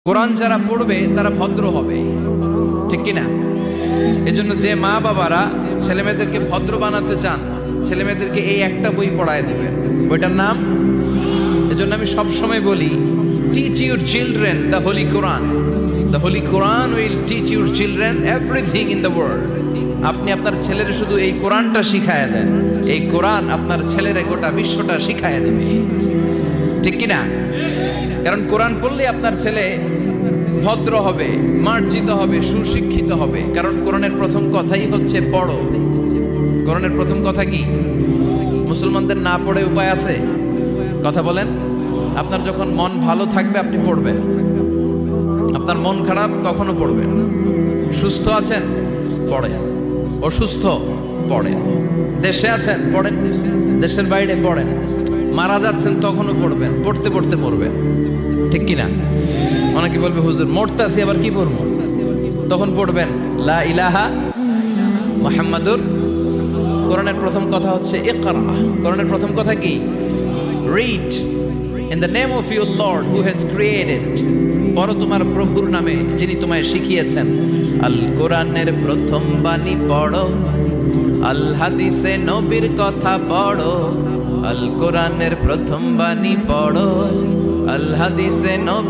কোরআন যারা পড়বে তারা ভদ্র হবে, ঠিক কিনা? এজন্য যে মা বাবারা ছেলেমেয়েদেরকে ভদ্র বানাতে চান, ছেলেমেয়েদেরকে এই একটা বই পড়ায় দিবেন, বইটার নাম। এজন্য আমি সবসময় বলি, teach your children the Holi Quran. The Holi Quran will teach your children everything in the world. আপনি আপনার ছেলের শুধু এই কোরআনটা শিখায় দেন, এই কোরআন আপনার ছেলের গোটা বিশ্বটা শিখায় দেবে, ঠিক কিনা? কারণ কোরআন পড়লে আপনার ছেলে ভদ্র হবে, মার্জিত হবে, সুশিক্ষিত হবে। কারণ কোরআনের প্রথম কথাই হচ্ছে পড়ো। কোরআনের প্রথম কথা কি? মুসলমানদের না পড়ে উপায় আছে? কথা বলেন। আপনার যখন মন ভালো থাকবে আপনি পড়বেন, আপনার মন খারাপ তখনও পড়বেন। সুস্থ আছেন পড়েন, অসুস্থ পড়েন, দেশে আছেন পড়েন, দেশের বাইরে পড়েন, মারা যাচ্ছেন তখনও পড়বেন, পড়তে পড়তে মরবেন, ঠিক কিনা? অনেকে বলবে, হুজুর মরতে আসি আবার কি পড়বো? তখন পড়বেন লা ইলাহা মুহাম্মাদুর। কোরআনের প্রথম কথা হচ্ছে ইকরা। কোরআনের প্রথম কথা কি? Read in the name of your Lord who has created. পড়ো তোমার প্রভুর নামে যিনি তোমায় শিখিয়েছেন। আল কোরআনের প্রথম বাণী পড়ো, আল হাদিসে নবীর কথা পড়ো। আল কোরআনের প্রথম বাণী পড়ো, আল হাদিসে নবী